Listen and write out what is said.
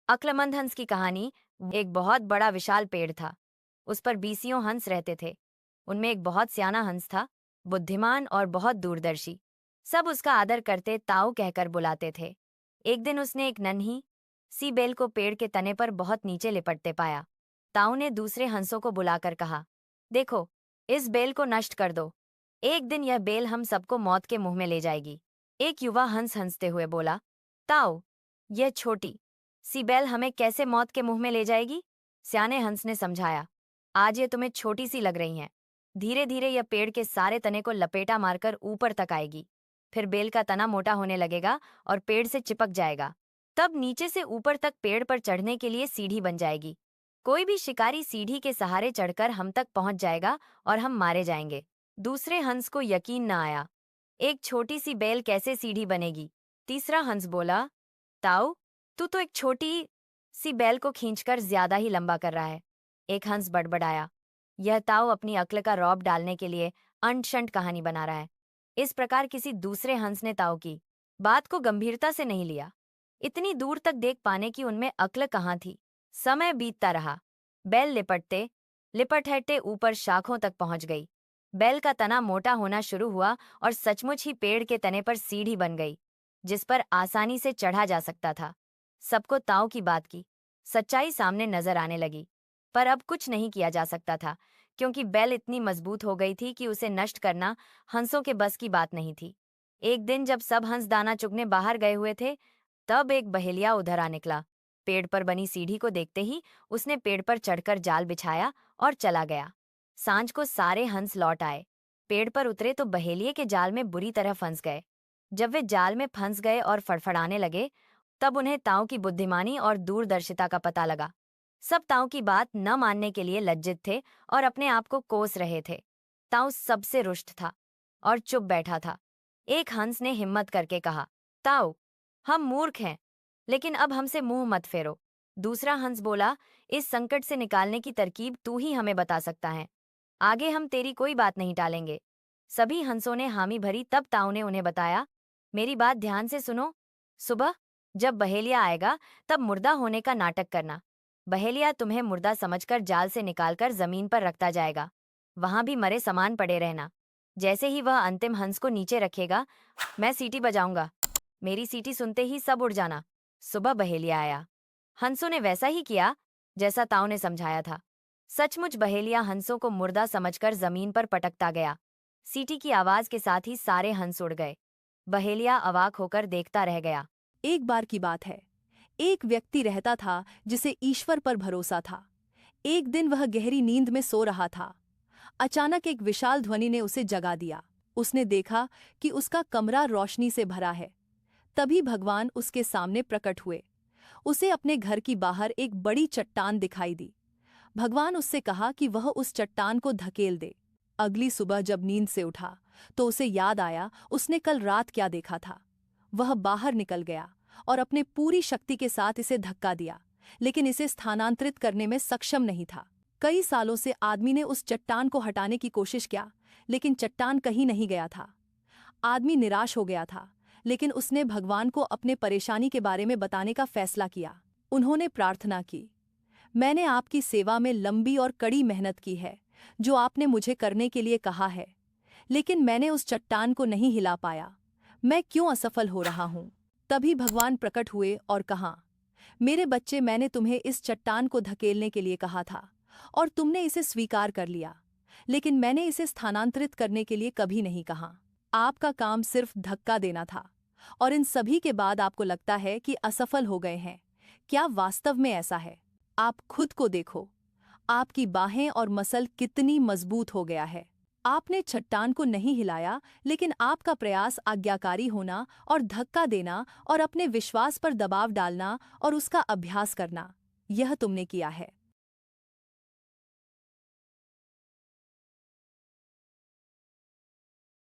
अक्लमंद हंस की कहानी। एक बहुत बड़ा विशाल पेड़ था। उस पर बीसियों हंस रहते थे। उनमें एक बहुत सियाना हंस था, बुद्धिमान और बहुत दूरदर्शी। सब उसका आदर करते ताऊ कहकर बुलाते थे। एक दिन उसने एक नन्ही सी बेल को पेड़ के तने पर बहुत नीचे लिपटते पाया। ताऊ ने दूसरे हंसों को बुलाकर कहा, देखो, इस बेल को नष्ट कर दो। एक दिन यह बेल हम सबको मौत के मुंह में ले जाएगी। एक युवा हंस हंसते हुए बोला, ताऊ, यह छोटी सीबेल हमें कैसे मौत के मुंह में ले जाएगी? सियाने हंस ने समझाया, आज ये तुम्हें छोटी सी लग रही हैं। धीरे धीरे यह पेड़ के सारे तने को लपेटा मारकर ऊपर तक आएगी। फिर बेल का तना मोटा होने लगेगा और पेड़ से चिपक जाएगा। तब नीचे से ऊपर तक पेड़ पर चढ़ने के लिए सीढ़ी बन जाएगी। कोई भी शिकारी सीढ़ी के सहारे चढ़कर हम तक पहुंच जाएगा और हम मारे जाएंगे। दूसरे हंस को यकीन न आया। एक छोटी सी बेल कैसे सीढ़ी बनेगी? तीसरा हंस बोला, ताऊ, तू तो एक छोटी सी बैल को खींचकर ज्यादा ही लंबा कर रहा है। एक हंस बड़बड़ाया, यह ताऊ अपनी अक्ल का रौब डालने के लिए अंट शंट कहानी बना रहा है। इस प्रकार किसी दूसरे हंस ने ताऊ की बात को गंभीरता से नहीं लिया। इतनी दूर तक देख पाने की उनमें अक्ल कहाँ थी। समय बीतता रहा। बैल लिपटते लिपटते ऊपर शाखों तक पहुंच गई। बैल का तना मोटा होना शुरू हुआ और सचमुच ही पेड़ के तने पर सीढ़ी बन गई, जिस पर आसानी से चढ़ा जा सकता था। सबको ताऊ की बात की सच्चाई सामने नजर आने लगी, पर अब कुछ नहीं किया जा सकता था, क्योंकि बैल इतनी मजबूत हो गई थी कि उसे नष्ट करना हंसों के बस की बात नहीं थी। एक दिन जब सब हंस दाना चुगने बाहर गए हुए थे, तब एक बहेलिया उधर आ निकला। पेड़ पर बनी सीढ़ी को देखते ही उसने पेड़ पर चढ़कर जाल बिछाया और चला गया। सांझ को सारे हंस लौट आए। पेड़ पर उतरे तो बहेलिये के जाल में बुरी तरह फंस गए। जब वे जाल में फंस गए और फड़फड़ाने लगे, तब उन्हें ताऊ की बुद्धिमानी और दूरदर्शिता का पता लगा। सब ताऊ की बात न मानने के लिए लज्जित थे और अपने आप को कोस रहे थे। ताऊ सबसे रुष्ट था और चुप बैठा था। एक हंस ने हिम्मत करके कहा, ताऊ, हम मूर्ख हैं, लेकिन अब हमसे मुंह मत फेरो। दूसरा हंस बोला, इस संकट से निकालने की तरकीब तू ही हमें बता सकता है। आगे हम तेरी कोई बात नहीं टालेंगे। सभी हंसों ने हामी भरी। तब ताऊ ने उन्हें बताया, मेरी बात ध्यान से सुनो। सुबह जब बहेलिया आएगा, तब मुर्दा होने का नाटक करना। बहेलिया तुम्हें मुर्दा समझकर जाल से निकालकर जमीन पर रखता जाएगा। वहां भी मरे समान पड़े रहना। जैसे ही वह अंतिम हंस को नीचे रखेगा, मैं सीटी बजाऊंगा। मेरी सीटी सुनते ही सब उड़ जाना। सुबह बहेलिया आया। हंसों ने वैसा ही किया जैसा ताऊ ने समझाया था। सचमुच बहेलिया हंसों को मुर्दा समझकर जमीन पर पटकता गया। सीटी की आवाज के साथ ही सारे हंस उड़ गए। बहेलिया अवाक होकर देखता रह गया। एक बार की बात है। एक व्यक्ति रहता था जिसे ईश्वर पर भरोसा था। एक दिन वह गहरी नींद में सो रहा था। अचानक एक विशाल ध्वनि ने उसे जगा दिया। उसने देखा कि उसका कमरा रोशनी से भरा है। तभी भगवान उसके सामने प्रकट हुए। उसे अपने घर की बाहर एक बड़ी चट्टान दिखाई दी। भगवान उससे कहा कि वह उस चट्टान को धकेल दे। अगली सुबह जब नींद से उठा तो उसे याद आया उसने कल रात क्या देखा था। वह बाहर निकल गया और अपने पूरी शक्ति के साथ इसे धक्का दिया, लेकिन इसे स्थानांतरित करने में सक्षम नहीं था। कई सालों से आदमी ने उस चट्टान को हटाने की कोशिश किया, लेकिन चट्टान कहीं नहीं गया था। आदमी निराश हो गया था, लेकिन उसने भगवान को अपने परेशानी के बारे में बताने का फैसला किया। उन्होंने प्रार्थना की, मैंने आपकी सेवा में लंबी और कड़ी मेहनत की है, जो आपने मुझे करने के लिए कहा है, लेकिन मैंने उस चट्टान को नहीं हिला पाया। मैं क्यों असफल हो रहा हूँ? तभी भगवान प्रकट हुए और कहा, मेरे बच्चे, मैंने तुम्हें इस चट्टान को धकेलने के लिए कहा था और तुमने इसे स्वीकार कर लिया, लेकिन मैंने इसे स्थानांतरित करने के लिए कभी नहीं कहा। आपका काम सिर्फ धक्का देना था, और इन सभी के बाद आपको लगता है कि असफल हो गए हैं। क्या वास्तव में ऐसा है? आप खुद को देखो। आपकी बाहें और मसल कितनी मजबूत हो गया है। आपने चट्टान को नहीं हिलाया, लेकिन आपका प्रयास आज्ञाकारी होना और धक्का देना और अपने विश्वास पर दबाव डालना और उसका अभ्यास करना, यह तुमने किया है।